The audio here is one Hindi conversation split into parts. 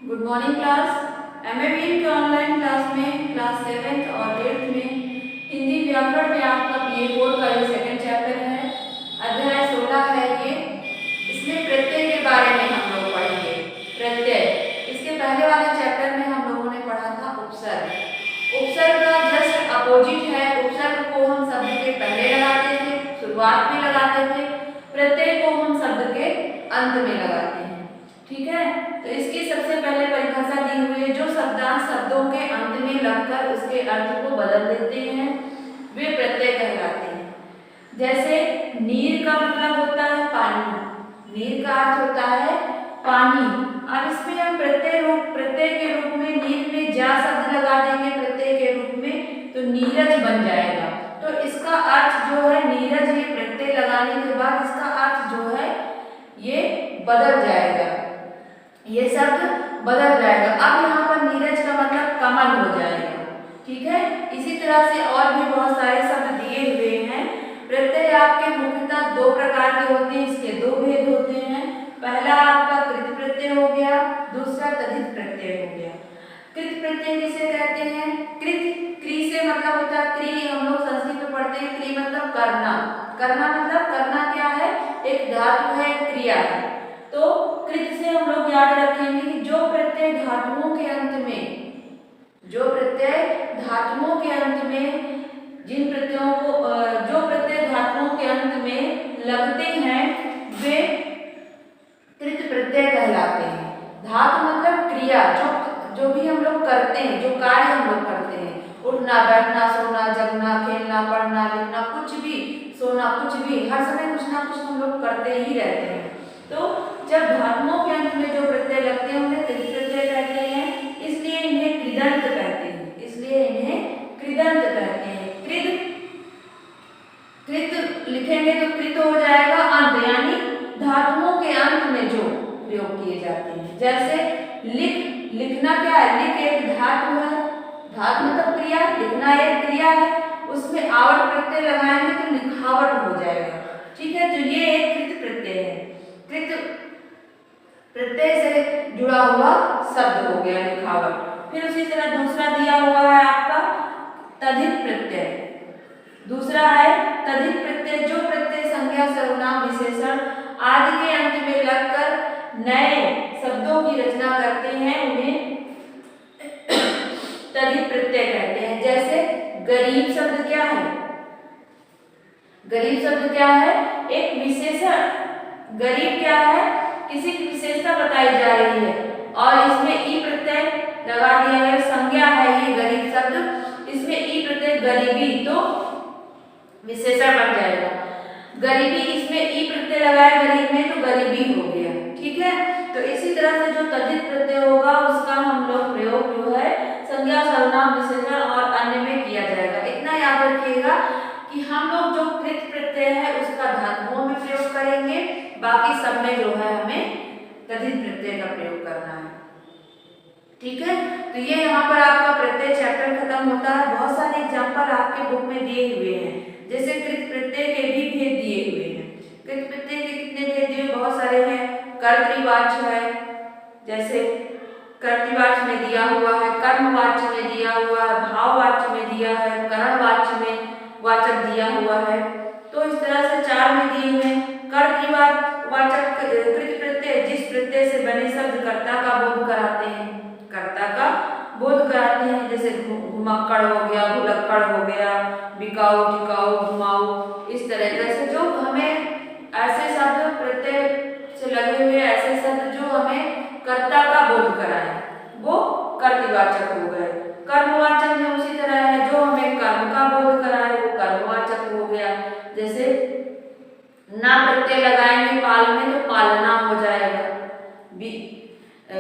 Good morning class. एमएवीएम के ऑनलाइन क्लास में क्लास 7th और 8th में हिंदी व्याकरण में आपका PA4 का ये सेकंड चैप्टर है, अध्याय 16 है ये। इसमें प्रत्यय के बारे में हम लोग पढ़ेंगे। प्रत्यय, इसके पहले वाले चैप्टर में हम लोगों ने पढ़ा था उपसर्ग। उपसर्ग का जस्ट अपोजिट है। उपसर्ग को हम शब्द के पहले लगाते थे, शुरुआत में लगाते थे। प्रत्यय को हम शब्द के अंत में लगाते हैं। ठीक है, तो इसकी सबसे पहले परिभाषा दी हुई है। जो शब्दांश शब्दों के अंत में लगकर उसके अर्थ को बदल देते हैं वे प्रत्यय कहलाते हैं। जैसे नीर का मतलब होता है पानी, नीर का अर्थ होता है पानी। अब इसमें हम प्रत्यय के रूप में नीर में जा शब्द लगा देंगे प्रत्यय के रूप में, तो नीरज बन जाएगा। तो इसका अर्थ जो है नीरज, ये प्रत्यय लगाने के बाद इसका अर्थ जो है ये बदल जाएगा, ये शब्द बदल जाएगा। अब यहाँ पर नीरज का मतलब कमल हो जाएगा। ठीक है, इसी तरह से और भी बहुत सारे शब्द दिए हुए हैं। प्रत्यय आपके मुख्यतः दो प्रकार के होते हैं, इसके दो भेद होते हैं। पहला आपका कृत प्रत्यय हो गया, दूसरा तद्धित प्रत्यय हो गया। कृत प्रत्यय किसे कहते हैं? कृत, क्री से मतलब होता है, क्री हम लोग संस्कृत में पढ़ते हैं, क्री मतलब करना। करना मतलब करना क्या है? एक धातु है, क्रिया है। तो कृत से हम लोग याद रखेंगे कि जो प्रत्यय धातुओं के अंत में, जो प्रत्यय धातुओं के अंत में, जिन प्रत्ययों को जो प्रत्यय धातुओं के अंत में लगते हैं वे कृत प्रत्यय कहलाते हैं। धातु मतलब क्रिया, जो भी हम लोग करते हैं, जो कार्य हम लोग करते हैं, उठना, बैठना, सोना, जगना, खेलना, पढ़ना, लिखना, कुछ भी, सोना, कुछ भी, हर समय कुछ ना कुछ हम लोग करते ही रहते हैं। तो जब धातुओं के अंत में जो प्रत्यय लगते हैं उन्हें कृत प्रत्यय कहते हैं, इसलिए इन्हें कृदंत कहते हैं, इसलिए इन्हें कृदंत कहते हैं। कृत लिखेंगे तो कृत हो जाएगा अंत, यानी धातुओं के अंत में जो प्रयोग किए जाते हैं। जैसे लिख, लिखना क्या है? लिख एक धातु है, धातु मतलब क्रिया, लिखना एक क्रिया है, उसमें आवट प्रत्यय लगाएंगे तो लिखावट हो जाएगा। ठीक है, तो ये एक कृत प्रत्यय है। कृत प्रत्यय से जुड़ा हुआ शब्द हो गया लिखावट। फिर उसी तरह दूसरा दिया हुआ है आपका तद्धित प्रत्यय। दूसरा है तद्धित प्रत्यय, जो प्रत्यय संज्ञा, सर्वनाम, विशेषण आदि के अंत में लगकर नए शब्दों की रचना करते हैं, उन्हें तद्धित प्रत्यय कहते हैं। जैसे गरीब शब्द क्या है? गरीब शब्द क्या है? एक विशेषण। गरीब क्या है? किसी की विशेषता बताई जा रही है और इसमें ई प्रत्यय लगा दिया है, संज्ञा है ये गरीब शब्द, इसमें ई प्रत्यय गरीबी, तो विशेषण बन जाएगा। गरीबी, इसमें ई प्रत्यय लगाया गरीब में तो गरीबी हो गया। ठीक है, तो इसी तरह से जो तद्धित प्रत्यय होगा उसका हम लोग प्रयोग जो है संज्ञा, सर्वनाम, विशेषण और अन्य में किया जाएगा। इतना याद रखिएगा कि हम लोग जो कृत प्रत्यय है उसका धातुओं में प्रयोग करेंगे, बाकी सब में जो है हमें तद्धित प्रत्यय का प्रयोग करना है। ठीक है, तो ये यहाँ पर आपका प्रत्यय चैप्टर खत्म होता है। बहुत सारे एग्जाम्पल आपके बुक में दिए हुए हैं, जैसे कृत प्रत्यय के भी भेद दिए हुए हैं। कृत प्रत्यय के कितने भेद दिए? बहुत सारे हैं। कर्तृवाच्य है, जैसे कर्तृवाच्य में दिया हुआ है, कर्मवाच्य में दिया हुआ है, भाववाच्य में दिया है, करणवाच्य में वाचक दिया हुआ है। तो इस तरह से चार में दिए हुए हैं। कर्तृवाचक कृत प्रत्यय जिस प्रत्यय से बने शब्द कर्ता का बोध कराते हैं, कर्ता का बोध कराते हैं। जैसे घुमक्कड़ हो गया, भुलक्कड़ हो गया, बिकाऊ, टिकाऊ, घुमाऊ, इस तरह से जो हमें ऐसे शब्द प्रत्यय से लगे हुए ऐसे शब्द जो हमें कर्ता का बोध कराए, वो कर्तृवाचक हो गए। कर्मवाचक में उसी तरह है, जो हमें कर्म का बोध कराए वो कर्मवाचक हो गया। जैसे ना प्रत्यय लगाएंगे पाल में तो पालना हो जाएगा।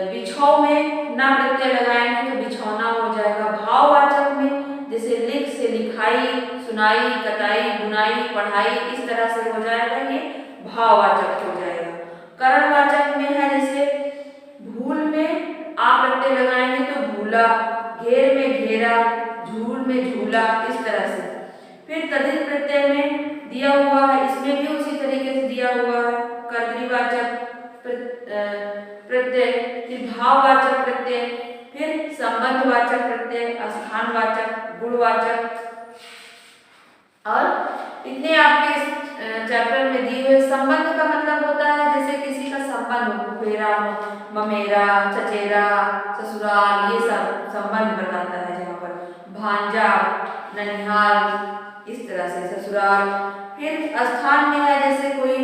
बिछौ में ना प्रत्यय लगाएंगे तो बिछौना हो जाएगा। भाववाचक में जैसे लिख से लिखाई, सुनाई, कताई, बुनाई, पढ़ाई, इस तरह से हो जाएगा, ये भाववाचक हो जाएगा। करणवाचक में है, जैसे भूल में आ प्रत्यय लगाएंगे तो भूला, घेर में घेरा, झूल में झूला, इस तरह से। फिर तद्धित प्रत्यय में दिया हुआ है, इसमें भी उसी तरीके से दिया हुआ है। कर्तृवाचक प्रत्यय, फिर भाववाचक प्रत्यय, फिर संबंधवाचक प्रत्यय, स्थानवाचक, गुणवाचक। और इतने आपके इस चैप्टर में दिए हुए संबंध का मतलब होता है जैसे किसी का संबंध हो, फुफेरा हो, ममेरा, चचेरा, ससुराल, ये सब संबंध बताता है जहाँ पर। भांजा, ननिहाल, इस तरह से ससुराल। फिर स्थान में है जैसे कोई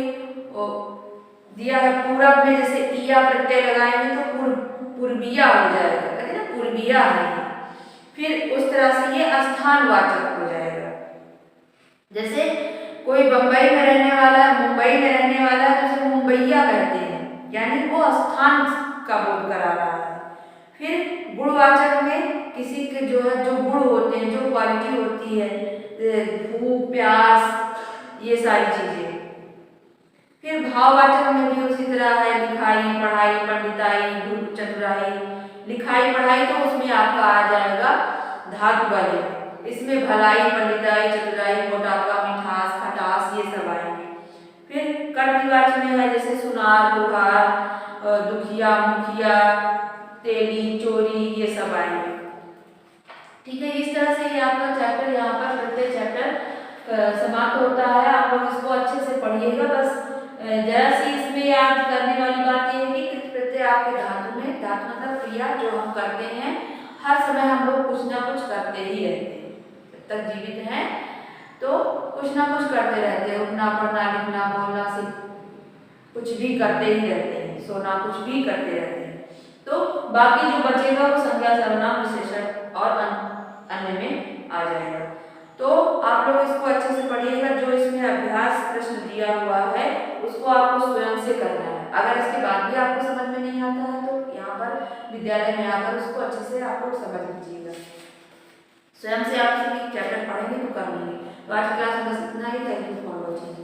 दिया है पूरब में, जैसे इया प्रत्यय लगाएंगे तो पूर्विया हो जाएगा, कहते हैं ना पूर्विया है। फिर उस तरह से ये स्थानवाचक हो जाएगा। जैसे कोई बंबई में रहने वाला है, मुंबई में रहने वाला है, तो उसे मुंबईया कहते हैं, यानी वो स्थान का बोध करा रहा है। फिर गुणवाचक में किसी के जो है जो गुण होते हैं, जो क्वालिटी होती है, भूख, प्यास, ये सारी चीजें। फिर भाववाचक में भी उसी तरह है, लिखाई, पढ़ाई, पंडिताई, चतुराई। लिखाई पढ़ाई तो उसमें आपका आ जाएगा धातु वाले, इसमें भलाई, पंडिताई, चतुराई, मोटापा, मिठास, खटास, ये सब आएंगे। फिर कर्तवाचक में है जैसे सुनार, लोहार, दुखिया, मुखिया, तेली, चोरी, ये सब आएंगे। ठीक है, इस तरह से ये आपका चैप्टर यहाँ पर प्रत्येक चैप्टर समाप्त होता है। आप लोग इसको अच्छे से पढ़िएगा। बस जरा सी इसमें याद करने वाली बात ये है कि कृत प्रत्यय आपके धातु में, धातु मतलब क्रिया जो हम करते हैं, हर समय हम लोग कुछ ना कुछ करते ही रहते हैं। जब तक जीवित हैं तो कुछ ना कुछ करते रहते हैं, उठना, पढ़ना, लिखना, बोलना, कुछ भी करते ही रहते हैं, सोना, कुछ भी करते रहते हैं। तो बाकी जो बचेगा वो संज्ञा, सर्वनाम, विशेषण और अन्य में आ जाएगा। तो आप लोग इसको अच्छे से पढ़िएगा। जो इसमें अभ्यास प्रश्न दिया हुआ है उसको आपको स्वयं से करना है। अगर इसके बाद भी आपको समझ में नहीं आता है तो यहाँ पर विद्यालय में आकर उसको अच्छे से आप लोग समझ लीजिएगा। स्वयं से आप सभी चैप्टर पढ़ेंगे तो कर लेंगे। तो आज की क्लास में बस इतना ही। Thank you for watching.